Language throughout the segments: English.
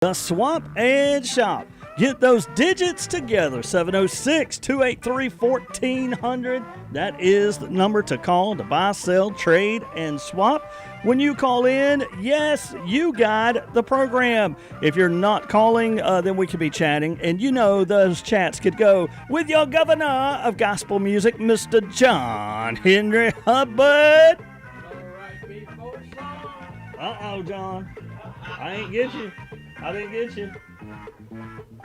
The Swamp and Shop. Get those digits together. 706 283 1400. That is the number to call to buy, sell, trade, and swap. When you call in, yes, you got the program. If you're not calling, then we could be chatting. And you know those chats could go with your governor of gospel music, Mr. John Henry Hubbard. Uh-oh, John. I ain't get you. I didn't get you.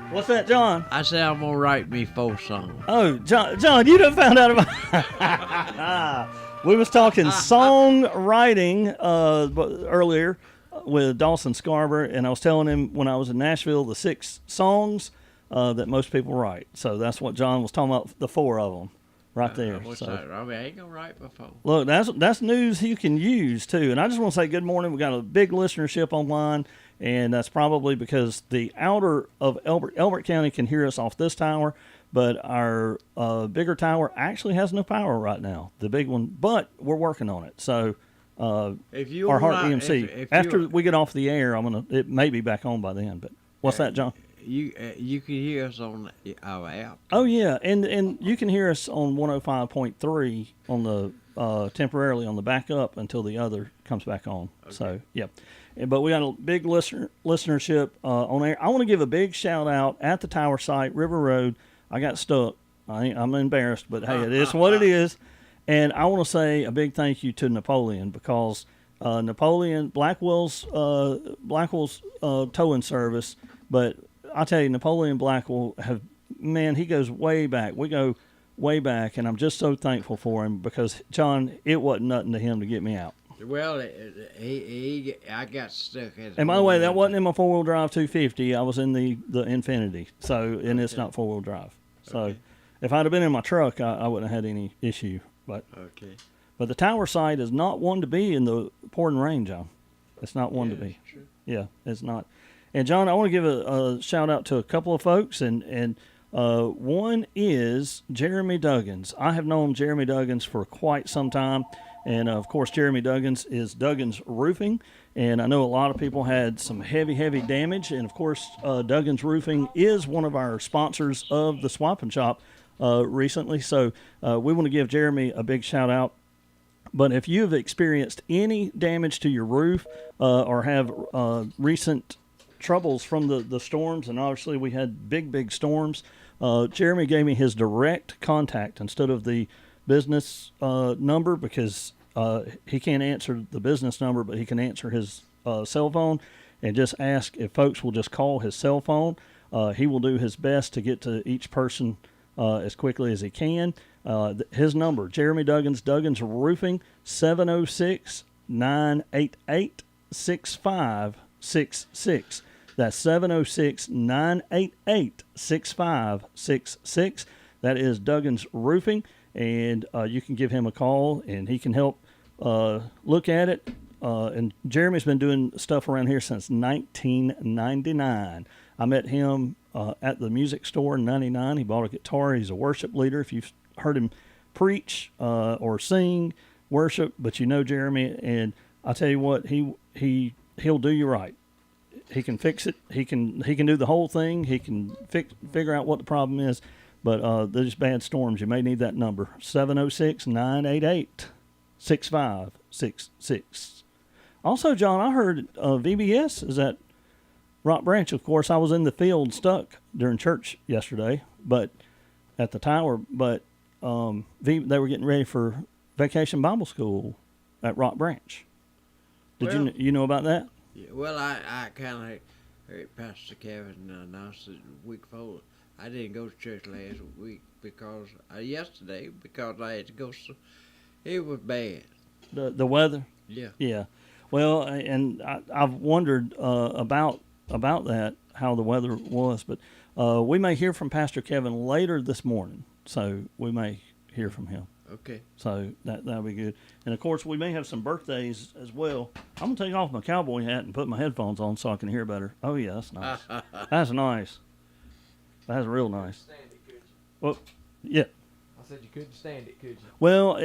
What's that, John? I said I'm gonna write me 4 songs. Oh, John, you done found out about. We was talking songwriting earlier with Dawson Scarborough, and I was telling him when I was in Nashville the 6 songs that most people write. So that's what John was talking about, the 4 of them. Right there. What's so. that? I mean, I ain't gonna write before. Look, that's news you can use too. And I just want to say good morning. We got a big listenership online, and that's probably because the outer of Elbert County can hear us off this tower, but our bigger tower actually has no power right now. The big one, but we're working on it. So If you our Heart want- EMC. if After we get off the air, it may be back on by then. But what's that, John? you can hear us on our app. Oh yeah, and you can hear us on 105.3 on the temporarily on the backup until the other comes back on. Okay. So yeah, but we got a big listenership on air. I want to give a big shout out at the tower site, River Road. I got stuck. I'm embarrassed, but hey, it is what it is. And I want to say a big thank you to Napoleon because Napoleon Blackwell's towing service, but I tell you, Napoleon Blackwell he goes way back. We go way back, and I'm just so thankful for him because, John, it wasn't nothing to him to get me out. Well, I got stuck. And by the way, that wasn't in my 4-wheel drive 250. I was in the Infinity, and it's not 4-wheel drive. So Okay. if I'd have been in my truck, I wouldn't have had any issue. But the tower site is not one to be in the pouring rain, John. It's not one to be. True. Yeah, it's not. And John, I want to give a shout out to a couple of folks, and one is Jeremy Duggins. I have known Jeremy Duggins for quite some time, and of course, Jeremy Duggins is Duggins Roofing, and I know a lot of people had some heavy damage, and of course, Duggins Roofing is one of our sponsors of the Swap and Shop recently, so we want to give Jeremy a big shout out. But if you've experienced any damage to your roof or have recent troubles from the storms, and obviously we had big storms, Jeremy gave me his direct contact instead of the business number because he can't answer the business number, but he can answer his cell phone, and just ask if folks will just call his cell phone. He will do his best to get to each person as quickly as he can. His number, Jeremy Duggins, Duggins Roofing, 706-988-6566. That's 706-988-6566. That is Duggins Roofing, and you can give him a call, and he can help look at it. And Jeremy's been doing stuff around here since 1999. I met him at the music store in 99. He bought a guitar. He's a worship leader. If you've heard him preach or sing worship, but you know Jeremy, and I tell you what, he'll do you right. He can fix it. He can do the whole thing. He can figure out what the problem is. But there's bad storms. You may need that number, 706-988-6566. Also, John, I heard VBS is at Rock Branch. Of course, I was in the field stuck during church yesterday, but at the tower. But they were getting ready for Vacation Bible School at Rock Branch. Did you know about that? Yeah, well, I kind of heard Pastor Kevin announce it the week before. I didn't go to church last week yesterday because I had to go. It was bad. The weather. Yeah. Yeah. Well, and I've wondered about that, how the weather was, but we may hear from Pastor Kevin later this morning, so we may hear from him. Okay. So that'll be good. And of course, we may have some birthdays as well. I'm gonna take off my cowboy hat and put my headphones on so I can hear better. Oh yeah, that's nice. That's nice. That's real nice. Stand it, could you? Well, yeah. I said you couldn't stand it, could you? Well,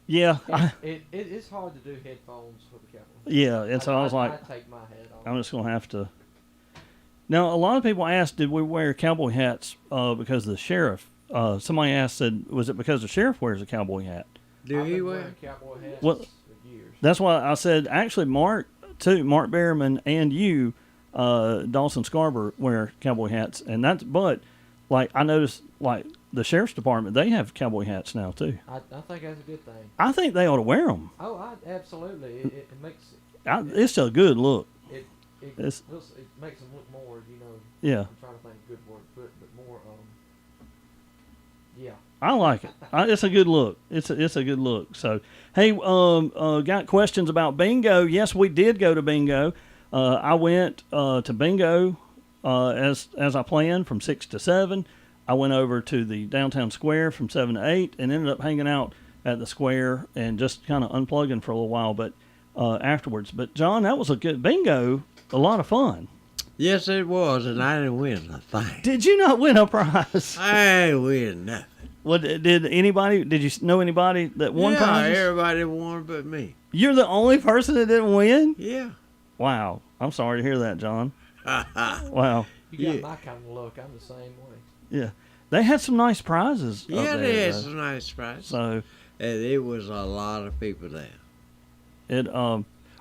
Yeah, It's hard to do headphones with a cowboy. yeah. And so I was like, I take my hat off. I'm just gonna have to. Now, a lot of people asked, did we wear cowboy hats because of the sheriff? Somebody asked, said, was it because the sheriff wears a cowboy hat? Do I've he been wear? wearing cowboy hats Well, for years. That's why I said, actually, Mark Berriman, and you, Dawson Scarborough, wear cowboy hats, and but like I noticed, like the sheriff's department, they have cowboy hats now too. I think that's a good thing. I think they ought to wear them. Oh, absolutely. It makes It's a good look. it It's- it makes them look more. Yeah, I'm trying to think of a good word, but more. Yeah. I like it. It's a good look. It's a good look. So, hey, got questions about bingo? Yes, we did go to bingo. I went to bingo as I planned from 6 to 7. I went over to the downtown square from 7 to 8 and ended up hanging out at the square and just kind of unplugging for a little while. But afterwards. But John, that was a good bingo. A lot of fun. Yes, it was, and I didn't win a thing. Did you not win a prize? I ain't win nothing. What did anybody? Did you know anybody that won Yeah, prizes? everybody won but me. You're the only person that didn't win? Yeah. Wow. I'm sorry to hear that, John. yeah, Wow. You got Yeah. my kind of luck. I'm the same way. Yeah. They had some nice prizes. up there, they had though. some nice prizes. So And it was a lot of people there. it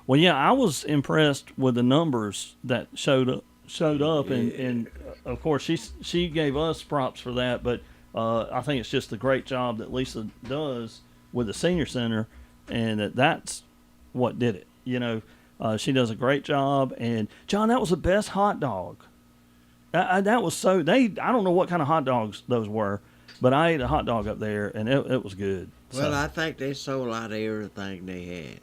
well yeah, I was impressed with the numbers that showed up and of course she gave us props for that, but I think it's just the great job that Lisa does with the senior center, and that's what did it. She does a great job. And John, that was the best hot dog. That was so I don't know what kind of hot dogs those were, but I ate a hot dog up there and it was good. Well, So, I think they sold out of everything they had.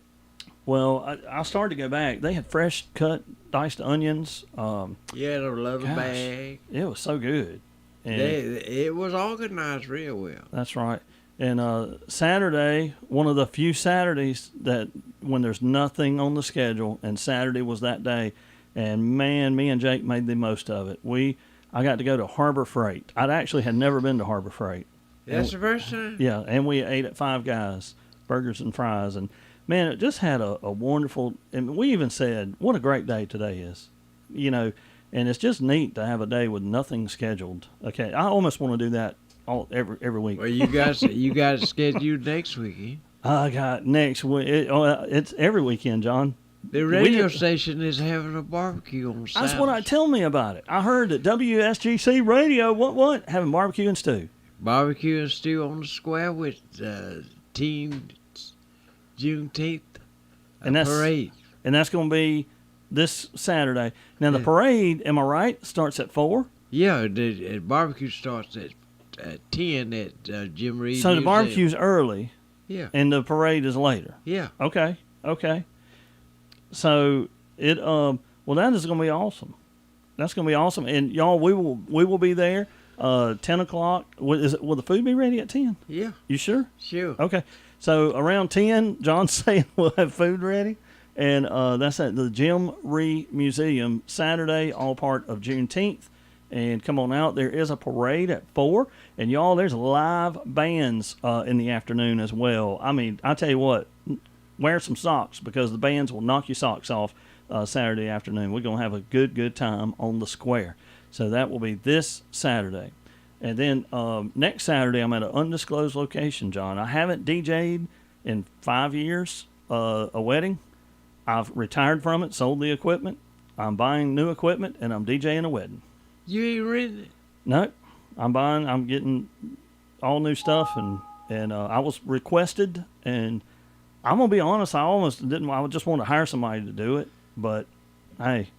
well, I started to go back. They had fresh cut diced onions. Yeah, the leather Gosh. bag. It was so good. And It was organized real well. that's right. And Saturday, one of the few Saturdays that when there's nothing on the schedule, and Saturday was that day. And man, me and Jake made the most of it. I got to go to Harbor Freight. I'd actually had never been to Harbor Freight. That's the first time? Yeah, and we ate at Five Guys, burgers and fries, and man, it just had a wonderful. And we even said, "What a great day today is," And it's just neat to have a day with nothing scheduled. Okay, I almost want to do that every week. Well, you got it scheduled next weekend. I got next week. It's every weekend, John. The radio station is having a barbecue on Saturday. That's what tell me about it. I heard that WSGC Radio, what having barbecue and stew. Barbecue and stew on the square with Team Juneteenth And that's- parade. And that's going to be this Saturday. Now, the Yeah. parade, am I right, starts at 4? Yeah, the barbecue starts at 10 at Jim Reed So the Museum. barbecue's early, Yeah, and the parade is later. yeah. Okay. So that is going to be awesome. That's going to be awesome. And y'all, we will be there 10 o'clock. Will the food be ready at 10? Yeah, You sure? sure. Okay. So around 10, John's saying we'll have food ready. And that's at the Jim Reed Museum, Saturday, all part of Juneteenth. And come on out. There is a parade at 4. And y'all, there's live bands in the afternoon as well. I mean, I tell you what, wear some socks because the bands will knock your socks off Saturday afternoon. We're going to have a good time on the square. So that will be this Saturday. And then next Saturday, I'm at an undisclosed location, John. I haven't DJ'd in 5 years, a wedding. I've retired from it, sold the equipment. I'm buying new equipment, and I'm DJing a wedding. You ain't renting it? No, I'm getting all new stuff, and I was requested, and I'm going to be honest, I just want to hire somebody to do it, but hey,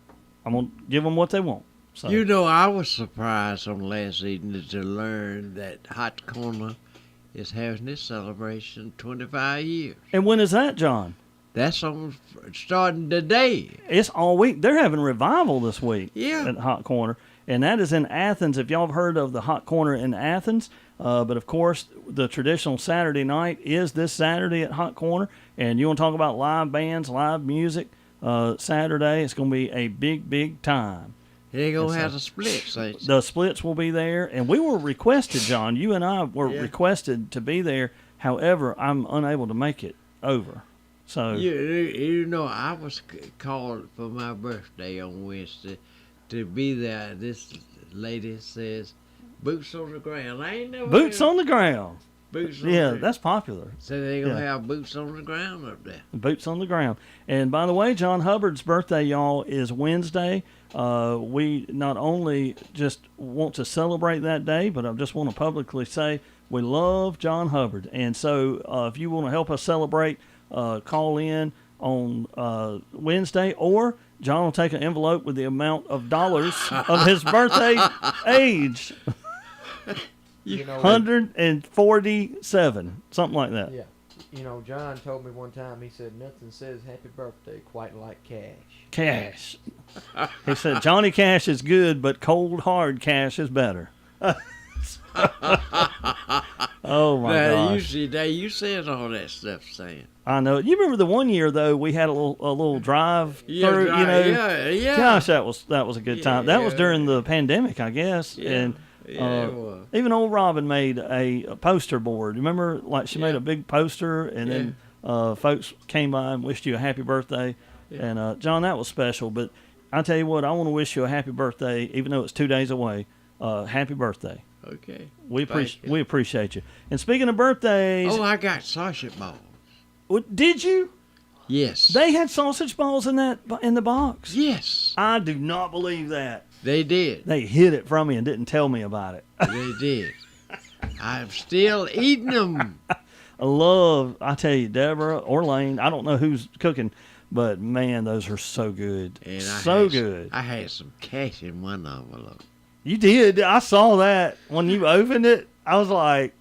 I'm going to give them what they want. So. You know, I was surprised on last evening to learn that Hot Corner is having this celebration 25 years. And when is that, John? That's on starting today. It's all week. They're having revival this week Yeah. at Hot Corner. And that is in Athens. If y'all have heard of the Hot Corner in Athens, but of course, the traditional Saturday night is this Saturday at Hot Corner. And you want to talk about live bands, live music, Saturday, it's going to be a big time. They're going to Yes, have sir. the splits, ain't they? The Splits will be there. And we were requested, John. You and I were Yeah. requested to be there. However, I'm unable to make it over. So You know, I was called for my birthday on Wednesday to be there. This lady says, "Boots on the ground." I ain't never boots heard on the ground. boots on Yeah, the that's popular. So they gonna yeah. have boots on the ground up there. Boots on the ground. And by the way, John Hubbard's birthday, y'all, is Wednesday. We not only just want to celebrate that day, but I just want to publicly say we love John Hubbard. And so if you want to help us celebrate, call in on Wednesday, or John will take an envelope with the amount of dollars of his birthday age. You know, 147, something like that. yeah. You know, John told me one time, he said, nothing says happy birthday quite like cash. Cash. He said Johnny Cash is good, but cold hard cash is better. Oh my gosh! You said all that stuff, saying. I know. You remember the one year though we had a little drive through. Yeah. Gosh, that was a good time. That was Yeah. during the pandemic, I guess. Yeah. And Yeah, it was. even old Robin made a poster board. Remember, like she made a big poster, and then folks came by and wished you a happy birthday. Yeah. And John, that was special. But I tell you what, I want to wish you a happy birthday, even though it's 2 days away. Happy birthday. Okay. We Thank you. we appreciate you. And speaking of birthdays, Oh, I got sausage balls. did you? Yes. They had sausage balls in the box. Yes. I do not believe that. They did. They hid it from me and didn't tell me about it. They did. I'm still eating them. I tell you, Deborah or Lane, I don't know who's cooking, but man, those are so good. And Good. I had some cash in one envelope. You did. I saw that when you opened it. I was like,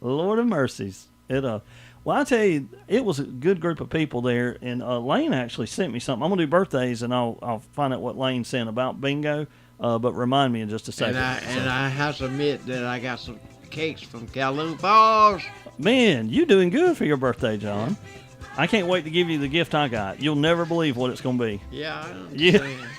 Lord of mercies. Well, I tell you, it was a good group of people there, and Lane actually sent me something. I'm gonna do birthdays, and I'll find out what Lane sent about bingo. But remind me in just a second. And I have to admit that I got some cakes from Kowloon Falls. Man, you doing good for your birthday, John. I can't wait to give you the gift I got. You'll never believe what it's gonna be. Yeah, I Yeah. understand.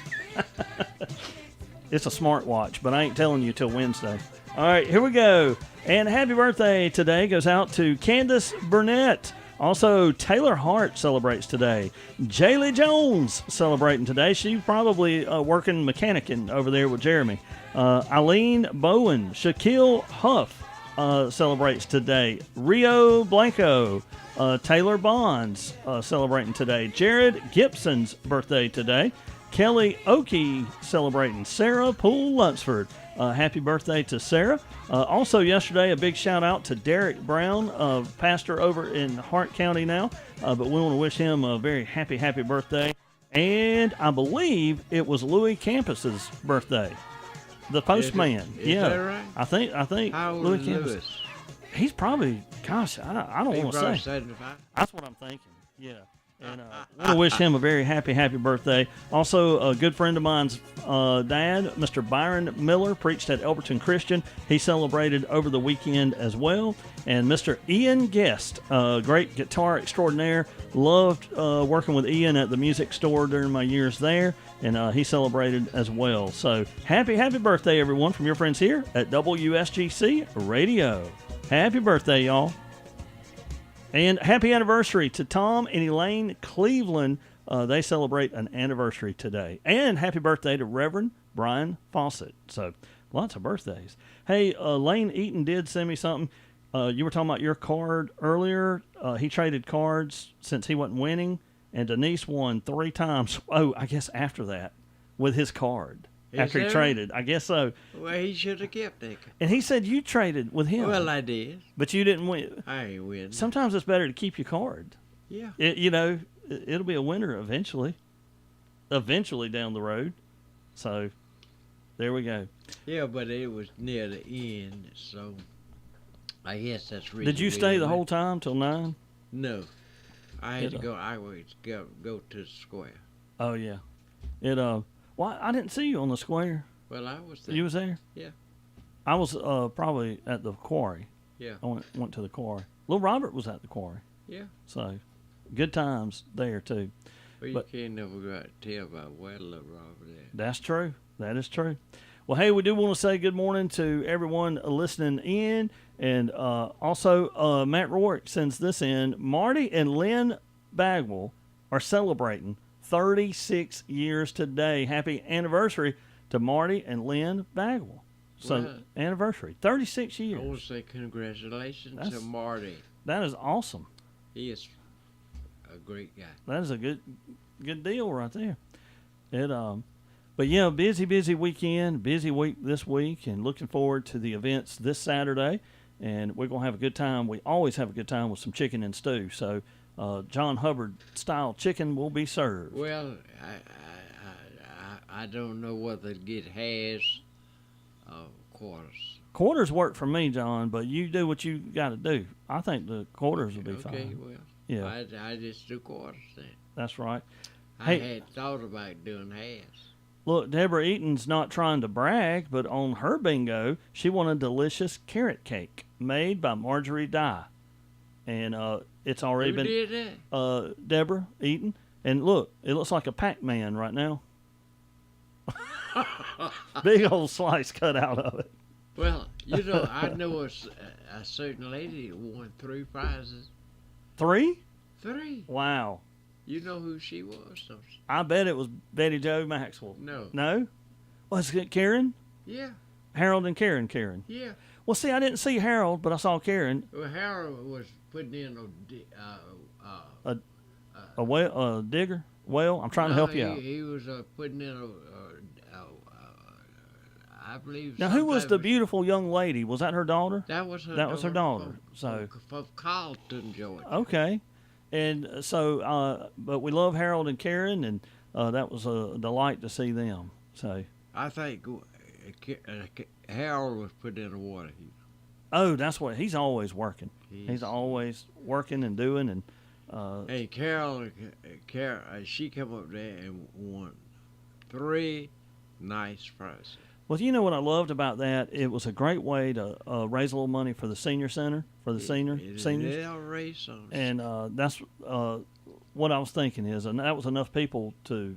It's a smartwatch, but I ain't telling you till Wednesday. All right, here we go. And happy birthday today goes out to Candace Burnett. Also, Taylor Hart celebrates today. Jaylee Jones celebrating today. She's probably working mechanicing over there with Jeremy. Eileen Bowen. Shaquille Huff celebrates today. Rio Blanco. Taylor Bonds celebrating today. Jared Gibson's birthday today. Kelly Oakey celebrating. Sarah Poole Lunsford. Happy birthday to Sarah. Also yesterday, a big shout out to Derek Brown, pastor over in Hart County now. But we want to wish him a very happy birthday. And I believe it was Louis Campus's birthday. The postman. Is that right? I think How old Louis is Campus. Lewis? He's probably, gosh, I don't He want to probably say. 75. That's what I'm thinking. Yeah. And I want to wish him a very happy birthday. Also, a good friend of mine's dad, Mr. Byron Miller, preached at Elberton Christian. He celebrated over the weekend as well. And Mr. Ian Guest, great guitar extraordinaire. Loved working with Ian at the music store during my years there. And he celebrated as well. So happy birthday, everyone, from your friends here at WSGC Radio. Happy birthday, y'all. And happy anniversary to Tom and Elaine Cleveland. They celebrate an anniversary today. And happy birthday to Reverend Brian Fawcett. So lots of birthdays. Hey, Lane Eaton did send me something. You were talking about your card earlier. He traded cards since he wasn't winning. And Denise won 3 times. Oh, I guess after that with his card. After he that traded. I guess so. Well, he should have kept that. And he said you traded with him. Well, I did. But you didn't win. I ain't win. Sometimes it's better to keep your card. Yeah. It'll be a winner eventually down the road. So there we go. Yeah, but it was near the end, so I guess that's the reason. Did you we stay didn't the win. whole time till 9? No, I had to It, go. I would go to the square. Oh yeah. Why I didn't see you on the square. Well, I was there. You was there? Yeah. I was probably at the quarry. Yeah. I went to the quarry. Little Robert was at the quarry. Yeah. So good times there too. Well, you But- can't never go out and tell about where little Robert at. That's true. That is true. Well, hey, we do want to say good morning to everyone listening in. And also, Matt Rourke sends this in. Marty and Lynn Bagwell are celebrating 36 years today. Happy anniversary to Marty and Lynn Bagwell. So, Well, anniversary, 36 I years. want to say congratulations to That's- Marty. That is awesome. He is a great guy. That is a good deal right there. But yeah, busy weekend, busy week this week, and looking forward to the events this Saturday. And we're gonna have a good time. We always have a good time with some chicken and stew. So, John Hubbard style chicken will be served. Well, I don't know whether to get has quarters. Quarters work for me, John, but you do what you got to do. I think the quarters will be Okay, fine. well, Yeah, I just do quarters then. that's right. I Hey. had thought about doing halves. Look, Deborah Eaton's not trying to brag, but on her bingo, she won a delicious carrot cake made by Marjorie Dye. And it's already Who been did that? Deborah Eaton. And look, it looks like a Pac-Man right now. Big old slice cut out of it. Well, I know a certain lady that won 3 prizes. 3? 3. Wow. You know who she was? Don't you? I bet it was Betty Jo Maxwell. No. No? Was it Karen? Yeah, Harold and Karen. yeah. Well, see, I didn't see Harold, but I saw Karen. Well, Harold was putting in A digger? Well, I'm trying to help you out. He was putting in I believe. Now, who was some the type of- beautiful young lady? Was that her daughter? That was her. That was her daughter, From, so- from Carlton, Georgia. Okay. And so, but we love Harold and Karen, and that was a delight to see them. So, I think Harold was putting in a water heater. oh, that's what he's always working. He's always working and doing, and And Carol, she come up there and won 3 nice prizes. well, you know what I loved about that? It was a great way to raise a little money for the senior center for the seniors. They'll raise some. And that's what I was thinking is, and that was enough people to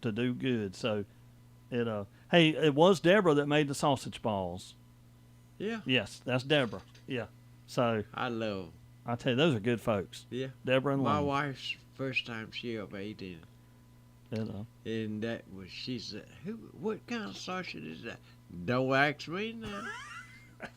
do good. So, hey, it was Deborah that made the sausage balls. Yeah, Yes, that's Deborah. Yeah. So I love. I tell you, those are good folks. Yeah. Deborah and My Lane. wife's first time she ever ate it. And that was, she said, what kind of sausage is that? Don't ask me now.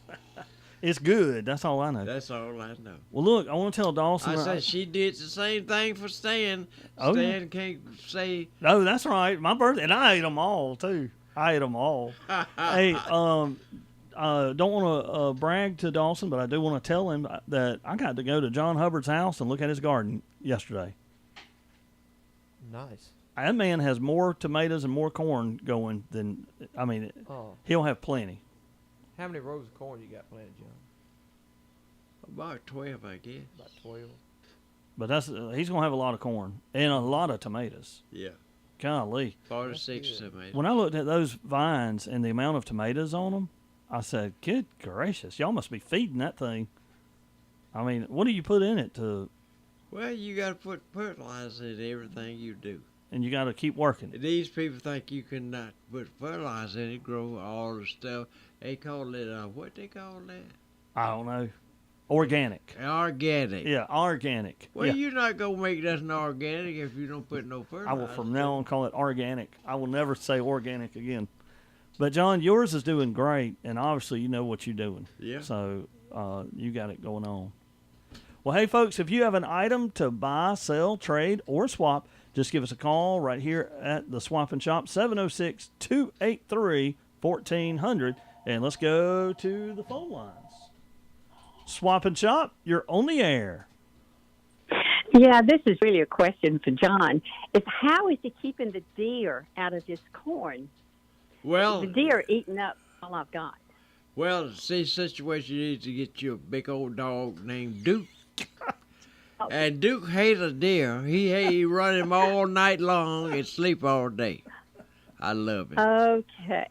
It's good. That's all I know. That's all I know. Well, look, I want to tell Dawson. I said she did the same thing for Stan. Oh, yeah. Stan can't say, No, that's right. My birthday, and I ate them all too. I ate them all. Hey, don't want to brag to Dawson, but I do want to tell him that I got to go to John Hubbard's house and look at his garden yesterday. Nice. That man has more tomatoes and more corn going than, I mean, Oh, he'll have plenty. how many rows of corn you got planted, John? about 12, I guess. About 12. But that's he's gonna have a lot of corn and a lot of tomatoes. Yeah. Golly, 46 That's good. tomatoes. when I looked at those vines and the amount of tomatoes on them, I said, "Good gracious, y'all must be feeding that thing." I mean, what do you put in it to? Well, you got to put fertilizer in everything you do. And you got to keep working. These people think you cannot put fertilizer in it, grow all the stuff. They call it, what they call that? I don't know. Organic. Organic. Yeah, organic. Well, yeah. you're not going to make that an organic if you don't put no I fertilizer. will from now on call it organic. I will never say organic again. But John, yours is doing great, and obviously you know what you're doing. Yeah. So you got it going on. Well, hey folks, if you have an item to buy, sell, trade, or swap, just give us a call right here at the Swap and Shop, 706-283-1400, and let's go to the phone lines. Swap and Shop, you're on the air. Yeah, this is really a question for John. Is how is he keeping the deer out of his corn? Well, The deer are eating up all I've got. well, see, situation you need to get you a big old dog named Duke. And Duke hates a deer. He run him all night long and sleep all day. I love him. Okay.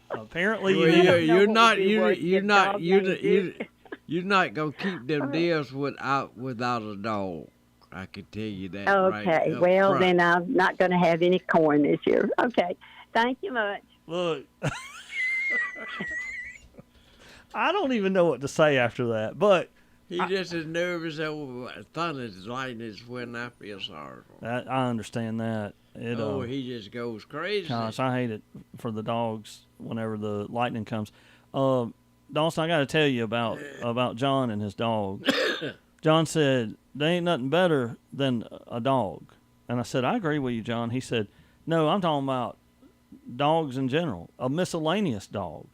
Apparently, Well, you know you're what not would be worse, you're your not dog you named you Duke. you're not gonna keep them deers without a dog. I can tell you that. right Okay. up Well, front. then I'm not going to have any corn this year. Okay. Thank you much. look. I don't even know what to say after that, but He just as nervous over thunder and lightning when I feel sorry for him. I understand that. He just goes crazy. Gosh, I hate it for the dogs whenever the lightning comes. Dawson, I got to tell you about John and his dog. John said, there ain't nothing better than a dog. And I said, I agree with you, John. He said, no, I'm talking about dogs in general, a miscellaneous dog.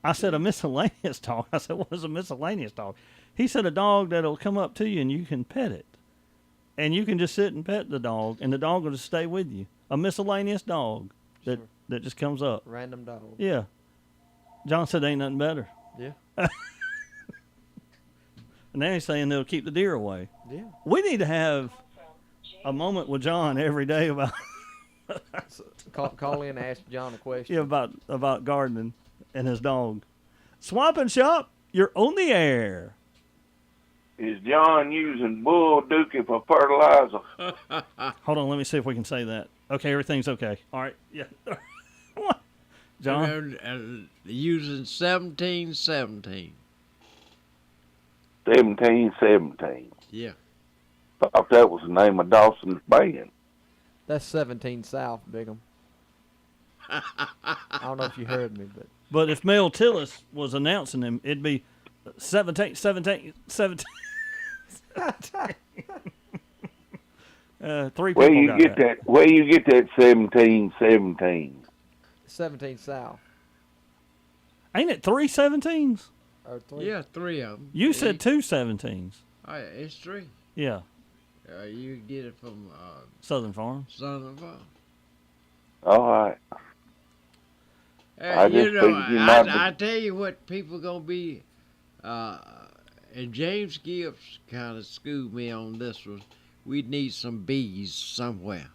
I said, a miscellaneous dog? I said, what is a miscellaneous dog? He said, a dog that'll come up to you and you can pet it. And you can just sit and pet the dog, and the dog will just stay with you. A miscellaneous dog that just comes up. Random dog. Yeah. John said, ain't nothing better. Yeah. And now he's saying they'll keep the deer away. Yeah. We need to have a moment with John every day about Call in and ask John a question. about gardening and his dog. Swap and Shop, you're on the air. Is John using bull dookie for fertilizer? Hold on, let me see if we can say that. Okay, everything's okay. All right, yeah. What? John? Using 1717. 1717. Yeah. Thought that was the name of Dawson's band. That's 17 South, Bigham. I don't know if you heard me, but But if Mel Tillis was announcing him, it'd be 17. 3 people Where you got get that? Where you get that 1717? 17 South. Ain't it 3 17s? Or 3. Yeah, 3 of them. You said 2 17s. It's 3. Yeah, You get it from Southern Farm. Southern Farm. All right. I just figured you might be- I tell you what people gonna be, and James Gibbs kind of schooled me on this one. We need some bees somewhere.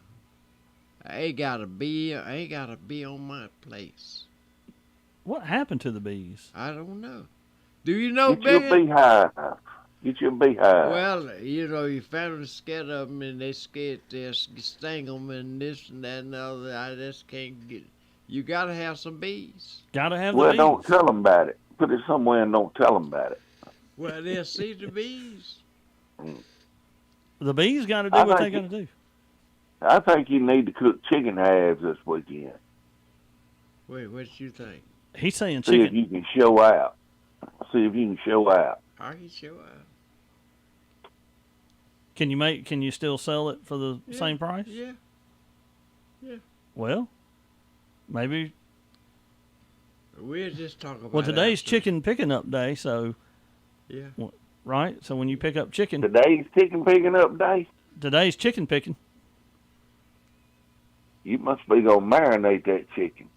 I ain't got a bee on my place. What happened to the bees? I don't know. Do you know, Get your Biggie? beehive. Get your beehive. Well, your family's scared of them, and they scared to sting them, and this and that and the other. I just can't get. You gotta have some bees. Gotta have the Well, bees. don't tell them about it. Put it somewhere and don't tell them about it. Well, they'll see the bees. The bees got to do I what they think got to do. I think you need to cook chicken halves this weekend. Wait, what you think? He's saying See if chicken. you can show out. See if you can show out. Are you sure? Can you still sell it for the same price? Yeah. Well, maybe. We'll just talk about. Well, today's after. chicken picking up day, so Yeah. right. So when you pick up chicken, Today's chicken picking up day. today's chicken picking. You must be gonna marinate that chicken.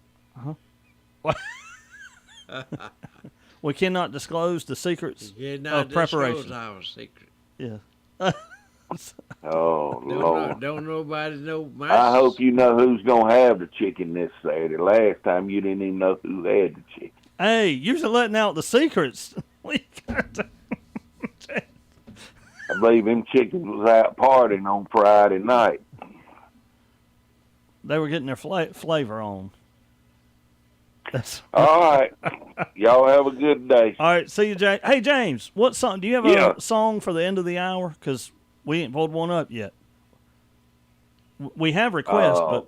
We cannot disclose the secrets Yeah, not of preparation. our secret. Yeah. Oh Lord! Don't nobody know my. I hope you know who's gonna have the chicken this Saturday. Last time you didn't even know who had the chicken. Hey, you're letting out the secrets. We got to- I believe them chickens was out partying on Friday night. They were getting their flavor on. That's All right, y'all have a good day. all right. See you, James. Hey, James, what song? Do you have Yeah. a song for the end of the hour? Because we ain't pulled one up yet. We have requests, but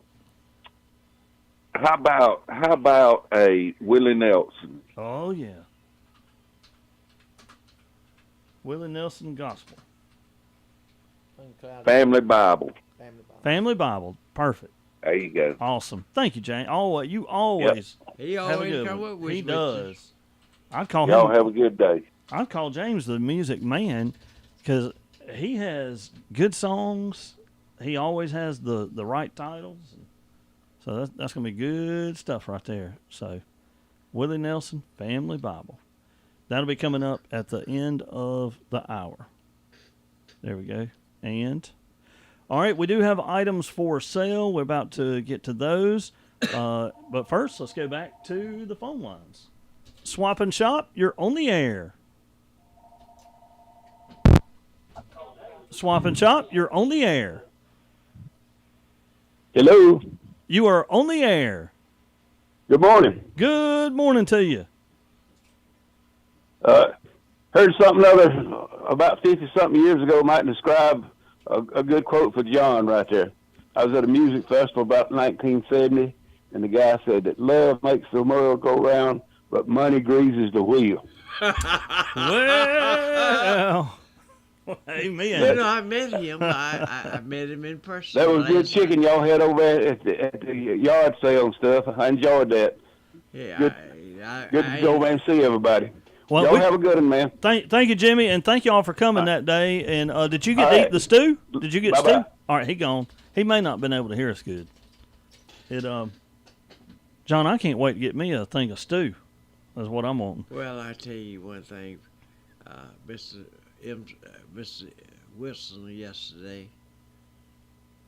How about a Willie Nelson? oh yeah, Willie Nelson gospel, Family Bible. Family Bible, perfect, There you go. awesome. Thank you, James. Always, you always He have a always good come one. up with He with does. I'd call Y'all him. have a good day. I'd call James the music man because he has good songs. He always has the right titles. So that's going to be good stuff right there. So Willie Nelson, Family Bible. That'll be coming up at the end of the hour. There we go. And, all right, we do have items for sale. We're about to get to those. But first, let's go back to the phone lines. Swap and Shop, you're on the air. Swap and Shop, you're on the air. Hello. You are on the air. Good morning. Good morning to you. Heard something other about 50-something years ago might describe a good quote for John right there. I was at a music festival about 1970, and the guy said that love makes the world go round, but money greases the wheel. Well, amen. You know, I met him. I met him in person. That was good last chicken night. y'all had over at the yard sale and stuff. I enjoyed that. Yeah, Good- I, Good to go over and see everybody. Well, Y'all have a good one, man. thank you, Jimmy, and thank you all for coming that day. And did you get All to eat right. the stew? Did you get Bye-bye. stew? All right, he gone. He may not have been able to hear us good. John, I can't wait to get me a thing of stew. That's what I'm wanting. Well, I tell you one thing, Mr. Mr. Wilson yesterday.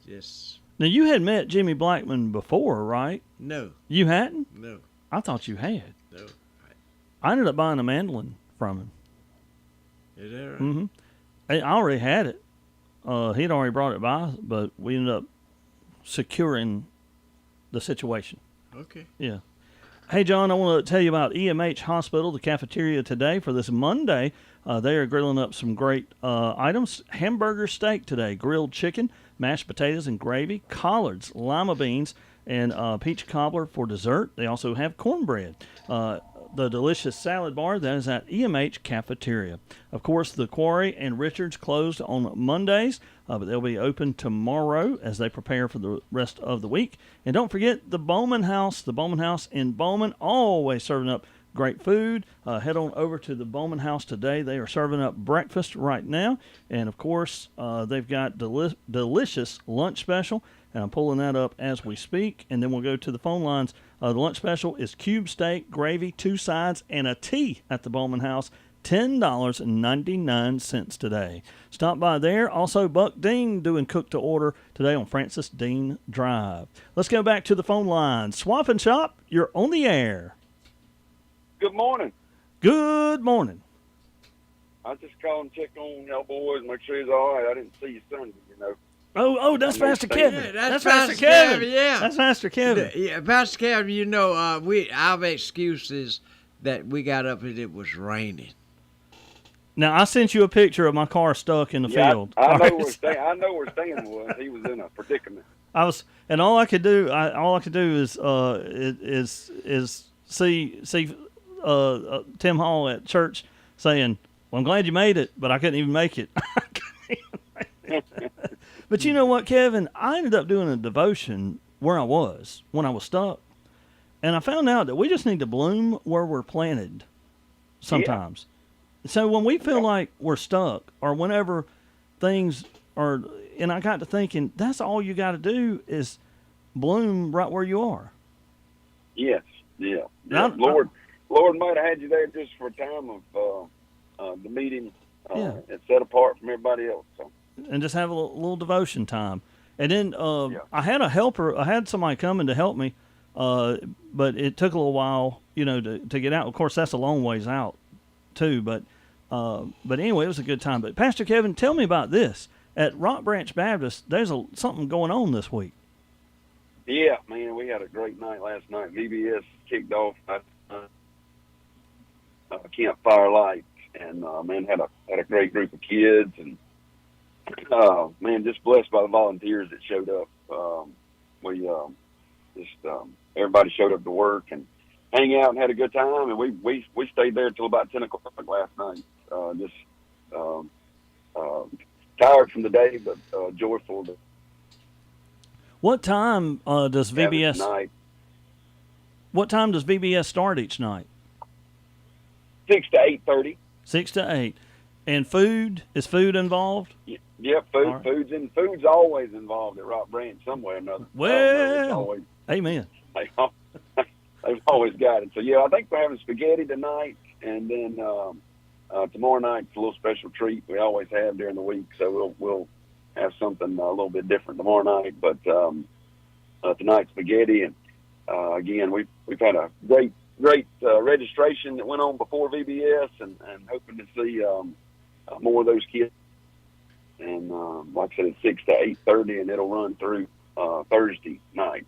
Just Now you had met Jimmy Blackman before, right? no, You hadn't? no, I thought you had. no. I ended up buying a mandolin from him. Is that right? Mm-hmm. I already had it. He'd already brought it by, but we ended up securing the situation. Okay. Yeah. Hey, John, I want to tell you about EMH Hospital, the cafeteria today for this Monday. They are grilling up some great items. Hamburger steak today, grilled chicken, mashed potatoes and gravy, collards, lima beans, and peach cobbler for dessert. They also have cornbread. The delicious salad bar, that is at EMH Cafeteria. Of course, the Quarry and Richards closed on Mondays, but they'll be open tomorrow as they prepare for the rest of the week. And don't forget the Bowman House in Bowman, always serving up great food. Head on over to the Bowman House today. They are serving up breakfast right now. And, of course, they've got delicious lunch special. And I'm pulling that up as we speak. And then we'll go to the phone lines. The lunch special is cube steak, gravy, 2 sides, and a tea at the Bowman House. $10.99 today. Stop by there. Also, Buck Dean doing cook to order today on Francis Dean Drive. Let's go back to the phone line. Swap and Shop, you're on the air. Good morning. Good morning. I just called and checked on y'all boys, make sure he's all right. I didn't see you Sunday, you know. Oh, that's Pastor Kevin. Yeah, that's Pastor Pastor Kevin, yeah. That's Pastor Kevin. Yeah, Pastor Kevin, you know, our excuse is that we got up and it was raining. Now, I sent you a picture of my car stuck in the field. I All know right? where Stan was. He was in a predicament. And all I could do is see Tim Hall at church saying, "Well, I'm glad you made it, but I couldn't even make it." But you know what, Kevin? I ended up doing a devotion where I was when I was stuck, and I found out that we just need to bloom where we're planted sometimes. So when we feel like we're stuck, or whenever things are, and I got to thinking, that's all you got to do is bloom right where you are. Yes, yeah. Now- Lord might have had you there just for a time of the meeting and set apart from everybody else. So. And just have a little devotion time. And then Yeah. I had a helper. I had somebody coming to help me, but it took a little while, to get out. Of course, that's a long ways out, too. But anyway, it was a good time. But Pastor Kevin, tell me about this. At Rock Branch Baptist, there's something going on this week. Yeah, man, we had a great night last night. VBS kicked off Campfire Lights, and man, had a great group of kids, and man, just blessed by the volunteers that showed up. Everybody showed up to work and hang out and had a good time, and we stayed there till about 10 o'clock last night. Tired from the day, but joyful to What time does have it VBS? tonight. What time does VBS start each night? 6 to 8:30. 6 to 8. And is food involved? Yep, All right. food's always involved at Rock Branch some way or another. Well, amen. They've always got it. So yeah, I think we're having spaghetti tonight, and then tomorrow night it's a little special treat we always have during the week. So we'll have something a little bit different tomorrow night. But tonight spaghetti, and again we've had a great registration that went on before VBS, and hoping to see more of those kids. And like I said, it's 6 to 8:30, and it'll run through Thursday night.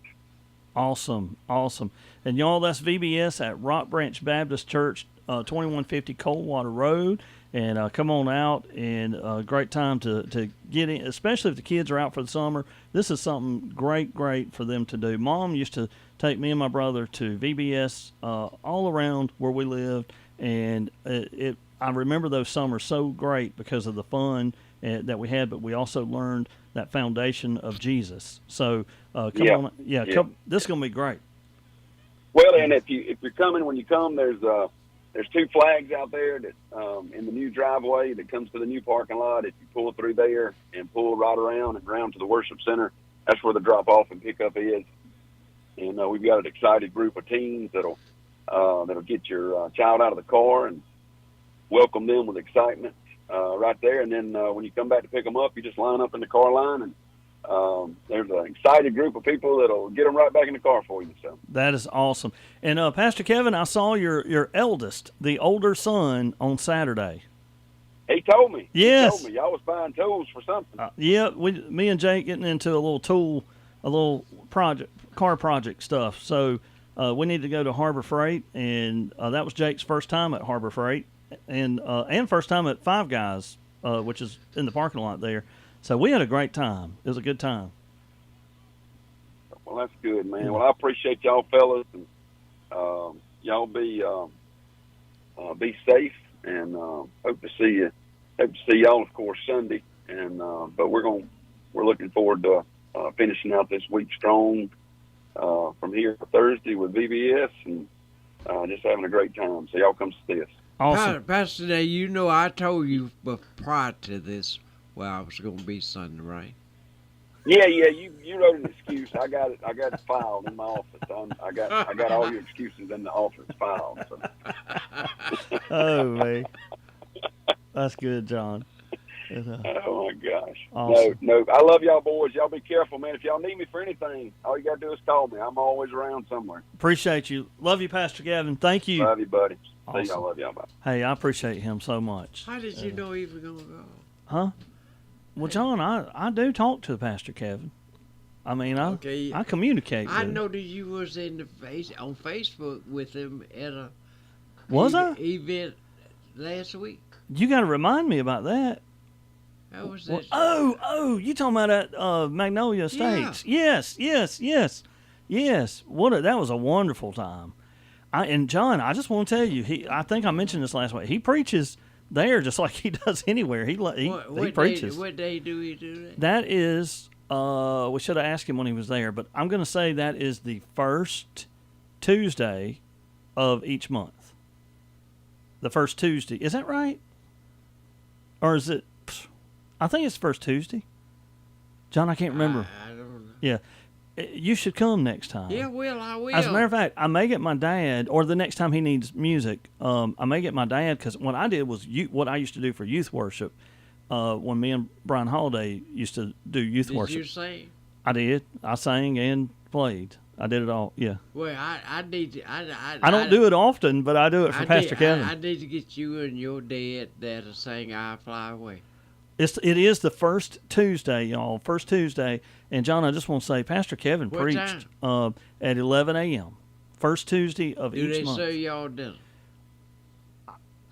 Awesome, awesome. And y'all, that's VBS at Rock Branch Baptist Church, 2150 Coldwater Road. And come on out, and great time to get in, especially if the kids are out for the summer. This is something great for them to do. Mom used to take me and my brother to VBS all around where we lived, and I remember those summers so great because of the fun that we had, but we also learned that foundation of Jesus. So come on, this is gonna be great. Well, and if you're coming, when you come, there's 2 flags out there that in the new driveway that comes to the new parking lot. If you pull through there and pull right around and around to the worship center, that's where the drop off and pickup is. And we've got an excited group of teens that'll get your child out of the car and welcome them with excitement right there. And then when you come back to pick them up, you just line up in the car line, and there's an excited group of people that'll get them right back in the car for you. So that is awesome. And Pastor Kevin, I saw your eldest, the older son, on Saturday. He told me. Yes. He told me y'all was buying tools for something. Me and Jake getting into a little car project stuff. So we need to go to Harbor Freight, and that was Jake's first time at Harbor Freight, and first time at Five Guys, which is in the parking lot there. So we had a great time. It was a good time. Well, that's good, man. Well, I appreciate y'all fellas, and y'all be safe, and hope to see you. Hope to see y'all, of course, Sunday. And but we're looking forward to finishing out this week strong from here for Thursday with VBS, and just having a great time. So y'all come see us. Awesome. Pastor Day, you know I told you prior to this where I was going to be Sunday, right? Yeah. You wrote an excuse. I got it filed in my office. I got all your excuses in the office filed. So. Oh man, that's good, John. Oh my gosh. Awesome. No. I love y'all boys. Y'all be careful, man. If y'all need me for anything, all you gotta do is call me. I'm always around somewhere. Appreciate you. Love you, Pastor Gavin. Thank you. Love you, buddy. Awesome. See y'all. Love y'all. Bye. Hey, I appreciate him so much. How did you know he was going to go? Huh? Well, John, I do talk to Pastor Kevin. I mean, I communicate with I him. know that you was on Facebook with him at a event last week. You got to remind me about that. How was Well, that? oh, you talking about at Magnolia Estates? Yes. That was a wonderful time. And John, I just want to tell you, I think I mentioned this last week. He preaches there just like he does anywhere. He preaches. What day do he do that? That is, we should have asked him when he was there, but I'm going to say that is the first Tuesday of each month. The first Tuesday. Is that right? Or is it? I think it's first Tuesday. John, I can't remember. I don't know. Yeah. You should come next time. Yeah, I will. As a matter of fact, I may get my dad, or the next time he needs music, I may get my dad, because what I did was what I used to do for youth worship when me and Brian Holiday used to do youth worship. Did you sing? I did. I sang and played. I did it all. Yeah. Well, I need to. I don't do it often, but I do it for Pastor Kevin. I need to get you and your dad there to sing "I Fly Away." It is the first Tuesday, y'all. First Tuesday. And, John, I just want to say, Pastor Kevin What preached at 11 a.m. First Tuesday of Do each they month. serve y'all dinner?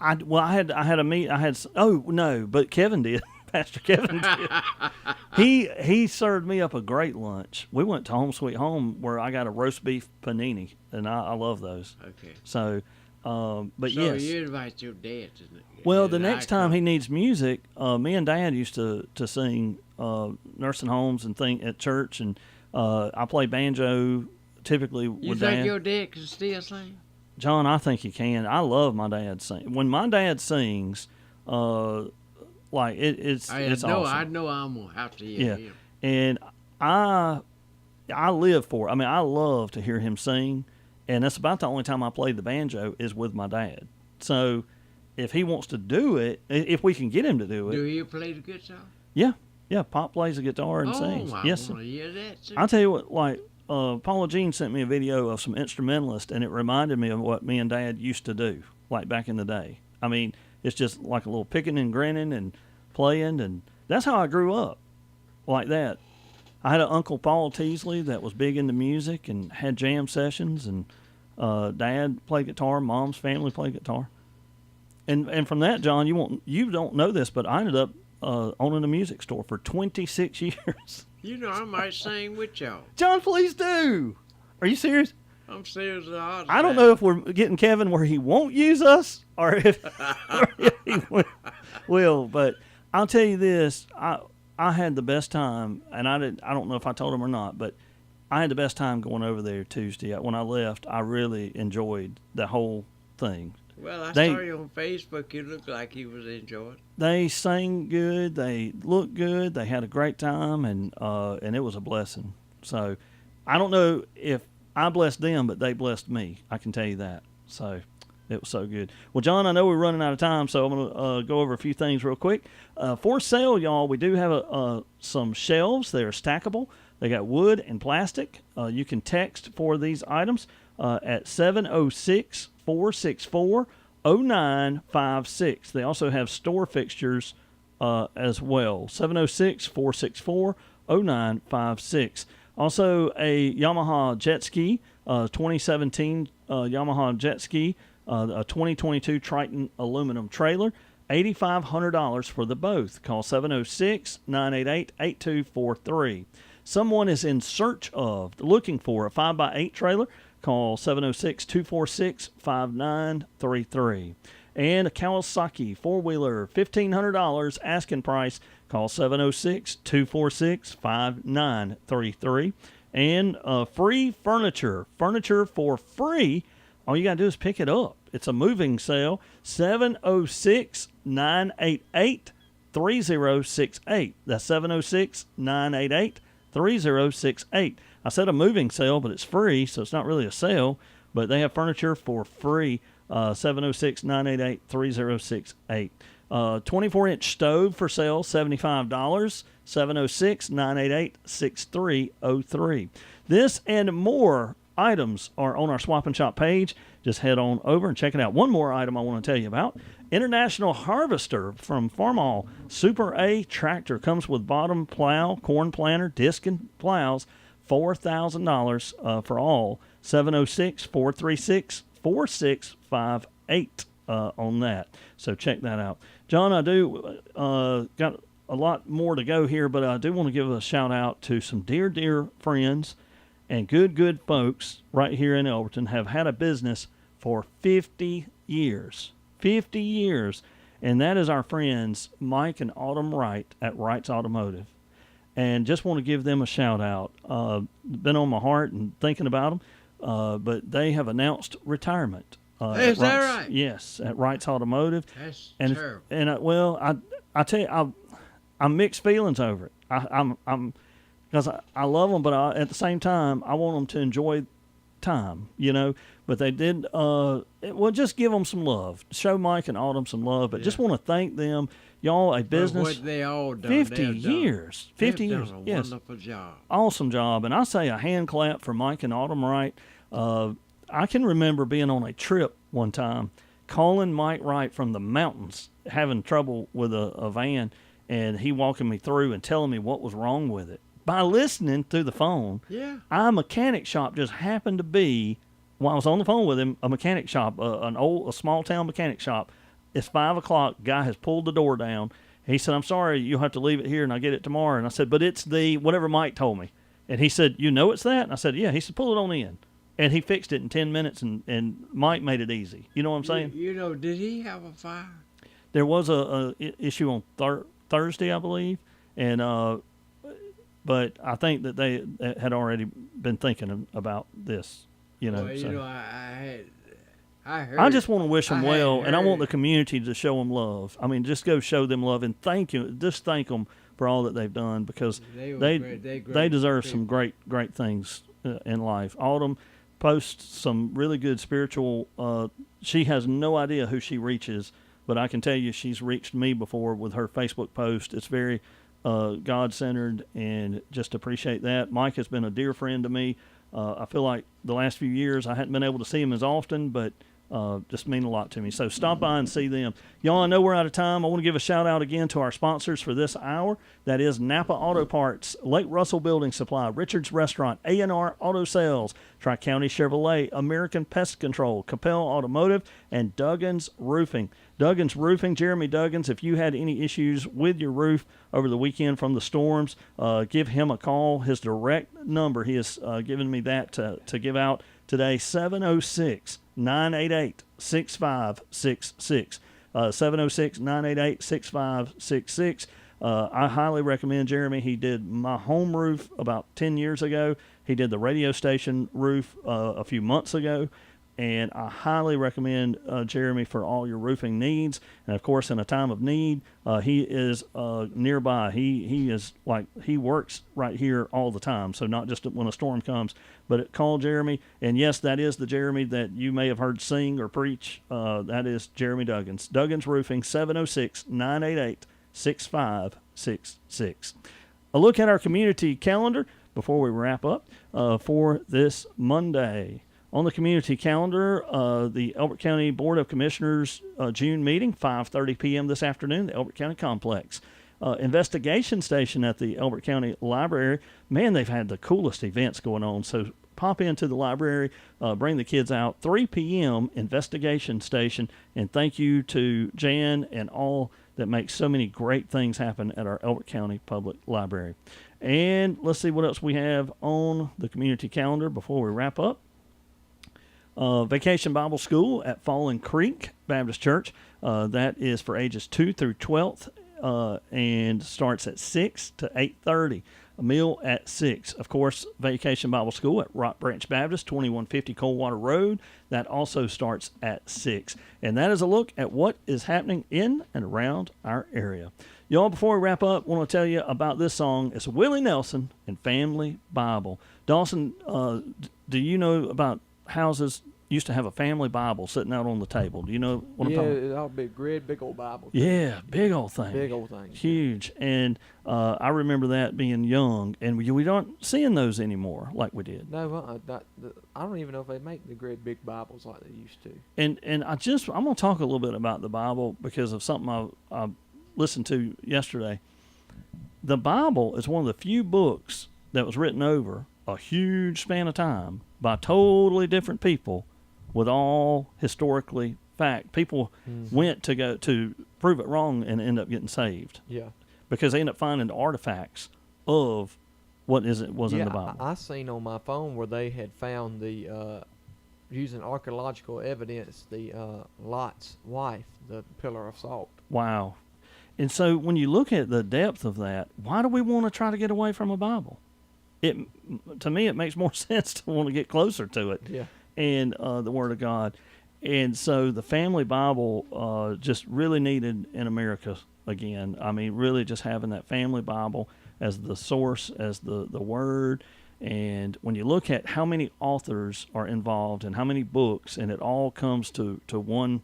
I had a meet. Oh no, but Kevin did. Pastor Kevin did. He served me up a great lunch. We went to Home Sweet Home where I got a roast beef panini, and I love those. Okay. So, but So yes. you invite your dad to. Well, the next time he needs music, me and Dad used to sing nursing homes and at church, and I play banjo typically You with think Dad. your dad can still sing? John, I think he can. I love my dad sing. When my dad sings, like it's awesome. I know I'm gonna have to hear him. And I live for it. I mean, I love to hear him sing, and that's about the only time I play the banjo is with my dad. So if he wants to do it, if we can get him to do it. Do you play the guitar? Yeah, Pop plays the guitar and sings. I Yes, want to hear that too. I'll tell you what, like Paula Jean sent me a video of some instrumentalists, and it reminded me of what me and Dad used to do, like back in the day. I mean, it's just like a little picking and grinning and playing, and that's how I grew up, like that. I had an Uncle Paul Teasley that was big into music and had jam sessions, and Dad played guitar, Mom's family played guitar. And from that, John, you don't know this, but I ended up owning a music store for 26 years. You know, I might sing with y'all. John, please do. Are you serious? I'm serious as odds. I don't know if we're getting Kevin where he won't use us or if he will, but I'll tell you this. I had the best time, and I don't know if I told him or not, but I had the best time going over there Tuesday. When I left, I really enjoyed the whole thing. Well, I saw you on Facebook. You looked like you was enjoying. They sang good. They looked good. They had a great time, and it was a blessing. So I don't know if I blessed them, but they blessed me. I can tell you that. So it was so good. Well, John, I know we're running out of time, so I'm going to go over a few things real quick. For sale, y'all, we do have some shelves. They're stackable. They got wood and plastic. You can text for these items at 706-464-0956. They also have store fixtures as well. 706-464-0956. Also, a Yamaha jet ski, 2017 Yamaha jet ski, a 2022 Triton aluminum trailer, $8,500 for the both. Call 706-988-8243. Someone is in search of, looking for a 5x8 trailer. Call 706-246-5933. And a Kawasaki four-wheeler, $1,500 asking price. Call 706-246-5933. And free furniture for free. All you got to do is pick it up. It's a moving sale. 706-988-3068. That's 706-988-3068. I said a moving sale, but it's free, so it's not really a sale. But they have furniture for free. 706-988-3068. 24-inch stove for sale, $75. 706-988-6303. This and more items are on our Swap and Shop page. Just head on over and check it out. One more item I want to tell you about. International Harvester from Farmall. Super A tractor comes with bottom plow, corn planter, disc, and plows. $4,000 for all. 706-436-4658 on that. So check that out. John, I do got a lot more to go here, but I do want to give a shout out to some dear friends and good folks right here in Elberton. Have had a business for 50 years. 50 years. And that is our friends Mike and Autumn Wright at Wright's Automotive. And just want to give them a shout out. Been on my heart and thinking about them, but they have announced retirement. Is that right? Yes, at Wright's Automotive. That's And terrible. I tell you, I'm mixed feelings over it. I'm because I love them, but at the same time, I want them to enjoy time, But they did. Just give them some love. Show Mike and Autumn some love. But just want to thank them, y'all. A business. What they all done. 50 years. 50 They've years. done a Yes. wonderful job. Awesome job. And I say a hand clap for Mike and Autumn Wright. I can remember being on a trip one time, calling Mike Wright from the mountains, having trouble with a van, and he walking me through and telling me what was wrong with it. By listening through the phone, Yeah. our mechanic shop just happened to be, while I was on the phone with him, a mechanic shop, a small town mechanic shop. It's 5 o'clock. Guy has pulled the door down. He said, "I'm sorry, you'll have to leave it here and I'll get it tomorrow." And I said, "But it's the whatever Mike told me." And he said, "You know it's that?" And I said, "Yeah." He said, "Pull it on in." And he fixed it in 10 minutes, and Mike made it easy. You know what I'm saying? Did he have a fire? There was a issue on Thursday, I believe, and but I think that they had already been thinking about this. Well, so. I heard. I just want to wish them I well, had and I want heard- the community to show them love. I mean, just go show them love and thank you. Just thank them for all that they've done, because They were they great. They they deserve people. some great things in life. Autumn posts some really good spiritual. She has no idea who she reaches, but I can tell you she's reached me before with her Facebook post. It's very God-centered, and just appreciate that. Mike has been a dear friend to me. I feel like the last few years I hadn't been able to see him as often, but just mean a lot to me. So stop by and see them. Y'all, I know we're out of time. I want to give a shout out again to our sponsors for this hour. That is Napa Auto Parts, Lake Russell Building Supply, Richard's Restaurant, A&R Auto Sales, Tri-County Chevrolet, American Pest Control, Capel Automotive, and Duggins Roofing. Duggins Roofing, Jeremy Duggins, if you had any issues with your roof over the weekend from the storms, give him a call. His direct number, he has given me that to give out today, 706-988-6566. 706-988-6566. I highly recommend Jeremy. He did my home roof about 10 years ago. He did the radio station roof a few months ago. And I highly recommend Jeremy for all your roofing needs. And of course, in a time of need, he is nearby. He works right here all the time. So not just when a storm comes, but call Jeremy. And yes, that is the Jeremy that you may have heard sing or preach. That is Jeremy Duggins. Duggins Roofing, 706-988-6566. A look at our community calendar before we wrap up for this Monday. On the community calendar, the Elbert County Board of Commissioners June meeting, 5:30 p.m. this afternoon, the Elbert County Complex. Investigation station at the Elbert County Library. Man, they've had the coolest events going on. So pop into the library, bring the kids out. 3 p.m. investigation station. And thank you to Jan and all that make so many great things happen at our Elbert County Public Library. And let's see what else we have on the community calendar before we wrap up. Vacation Bible School at Fallen Creek Baptist Church. That is for ages 2 through 12th and starts at 6 to 8:30. A meal at 6. Of course, Vacation Bible School at Rock Branch Baptist, 2150 Coldwater Road. That also starts at 6. And that is a look at what is happening in and around our area. Y'all, before we wrap up, I want to tell you about this song. It's Willie Nelson and Family Bible. Dawson, do you know about houses used to have a family Bible sitting out on the table? Do you know what I'm talking about? Yeah, it ought to be a great big old Bible. Yeah, big old thing. Big old thing. Huge. And I remember that being young, and we don't seeing those anymore like we did. No, I don't even know if they make the great big Bibles like they used to. And I'm going to talk a little bit about the Bible because of something I listened to yesterday. The Bible is one of the few books that was written over a huge span of time by totally different people with all historically fact. People went to go to prove it wrong and end up getting saved. Yeah. Because they end up finding the artifacts of what was in the Bible. I seen on my phone where they had found the using archaeological evidence the Lot's wife, the pillar of salt. Wow. And so when you look at the depth of that, why do we want to try to get away from a Bible? To me, it makes more sense to want to get closer to it. Yeah. And the Word of God. And so the family Bible just really needed in America again. I mean, really just having that family Bible as the source, as the Word. And when you look at how many authors are involved and how many books, and it all comes to one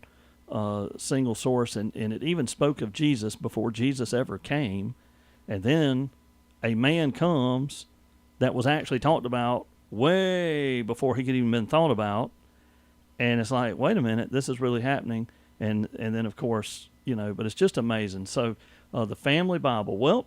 single source, and it even spoke of Jesus before Jesus ever came. And then a man comes that was actually talked about way before he could even been thought about. And it's like, wait a minute, this is really happening. And then, of course, but it's just amazing. So the family Bible, well,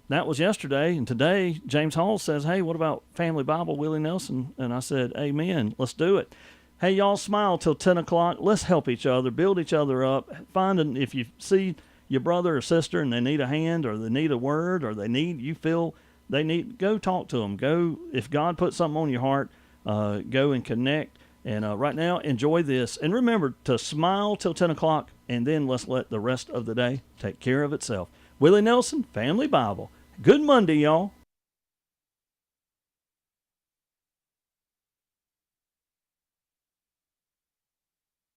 that was yesterday. And today, James Hall says, hey, what about family Bible, Willie Nelson? And I said, amen, let's do it. Hey, y'all, smile till 10 o'clock. Let's help each other, build each other up. If you see your brother or sister and they need a hand or they need a word or go talk to them. Go, if God puts something on your heart, go and connect. And right now, enjoy this. And remember to smile till 10 o'clock, and then let's let the rest of the day take care of itself. Willie Nelson, Family Bible. Good Monday, y'all.